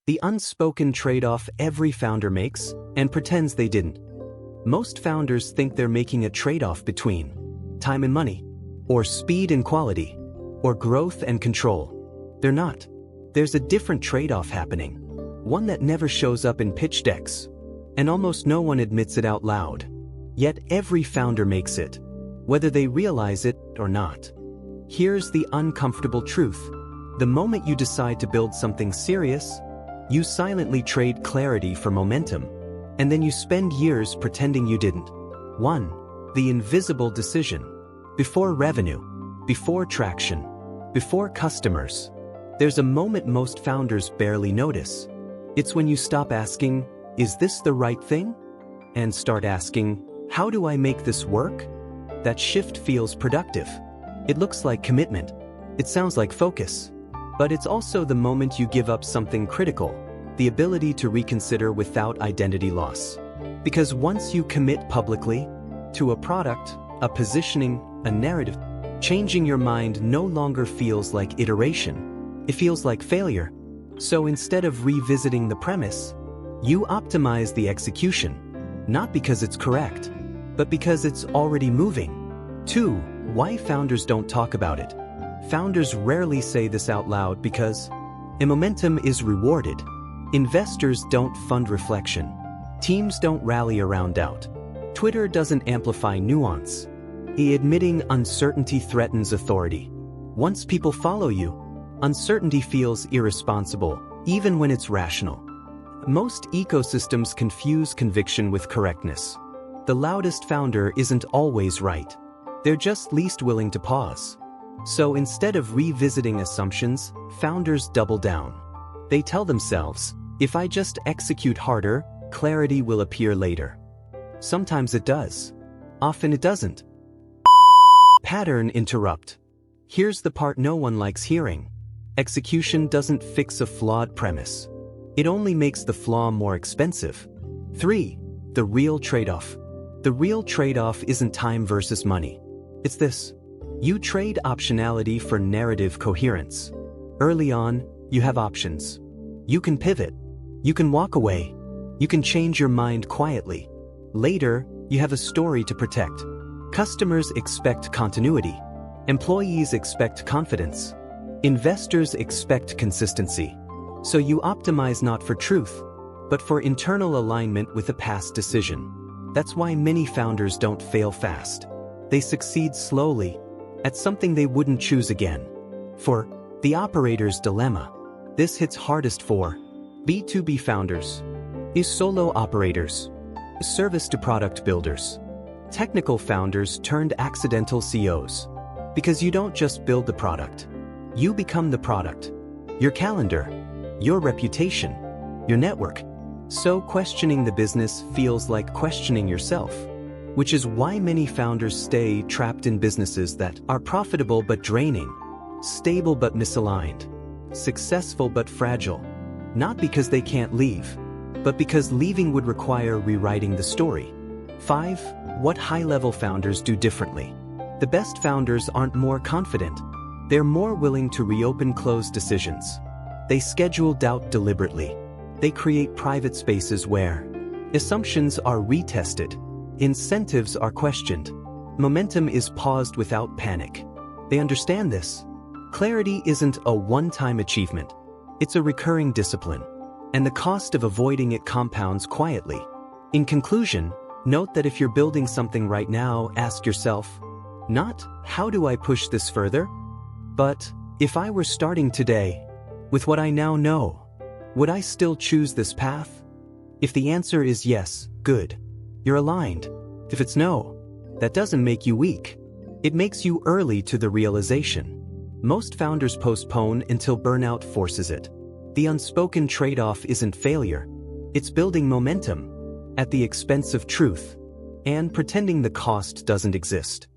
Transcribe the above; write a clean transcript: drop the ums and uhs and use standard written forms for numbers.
The unspoken trade-off every founder makes and pretends they didn't. Most founders think they're making a trade-off between time and money, or speed and quality, or growth and control. They're not. There's a different trade-off happening, one that never shows up in pitch decks, and almost no one admits it out loud. Yet every founder makes it, whether they realize it or not. Here's the uncomfortable truth. The moment you decide to build something serious, you silently trade clarity for momentum, and then you spend years pretending you didn't. 1. The invisible decision. Before revenue, before traction, before customers, there's a moment most founders barely notice. It's when you stop asking, "Is this the right thing?" and start asking, "How do I make this work?" That shift feels productive. It looks like commitment. It sounds like focus. But it's also the moment you give up something critical, the ability to reconsider without identity loss. Because once you commit publicly to a product, a positioning, a narrative, changing your mind no longer feels like iteration. It feels like failure. So instead of revisiting the premise, you optimize the execution, not because it's correct, but because it's already moving. 2. Why founders don't talk about it. Founders rarely say this out loud because momentum is rewarded. Investors don't fund reflection. Teams don't rally around doubt. Twitter doesn't amplify nuance. Admitting uncertainty threatens authority. Once people follow you, uncertainty feels irresponsible, even when it's rational. Most ecosystems confuse conviction with correctness. The loudest founder isn't always right. They're just least willing to pause. So instead of revisiting assumptions, founders double down. They tell themselves, "If I just execute harder, clarity will appear later." Sometimes it does. Often it doesn't. Pattern interrupt. Here's the part no one likes hearing. Execution doesn't fix a flawed premise. It only makes the flaw more expensive. 3. The real trade-off. The real trade-off isn't time versus money. It's this. You trade optionality for narrative coherence. Early on, you have options. You can pivot. You can walk away. You can change your mind quietly. Later, you have a story to protect. Customers expect continuity. Employees expect confidence. Investors expect consistency. So you optimize not for truth, but for internal alignment with a past decision. That's why many founders don't fail fast. They succeed slowly at something they wouldn't choose again. For the operator's dilemma, this hits hardest for B2B founders, solo operators, service-to-product builders, technical founders turned accidental CEOs. Because you don't just build the product, you become the product. Your calendar, your reputation, your network. So questioning the business feels like questioning yourself. Which is why many founders stay trapped in businesses that are profitable but draining, stable but misaligned, successful but fragile. Not because they can't leave, but because leaving would require rewriting the story. 5. What high-level founders do differently. The best founders aren't more confident. They're more willing to reopen closed decisions. They schedule doubt deliberately. They create private spaces where assumptions are retested. Incentives are questioned. Momentum is paused without panic. They understand this. Clarity isn't a one-time achievement. It's a recurring discipline. And the cost of avoiding it compounds quietly. In conclusion, note that if you're building something right now, ask yourself, not, "How do I push this further?" but, "If I were starting today, with what I now know, would I still choose this path?" If the answer is yes, good. You're aligned. If it's no, that doesn't make you weak. It makes you early to the realization. Most founders postpone until burnout forces it. The unspoken trade-off isn't failure. It's building momentum at the expense of truth and pretending the cost doesn't exist.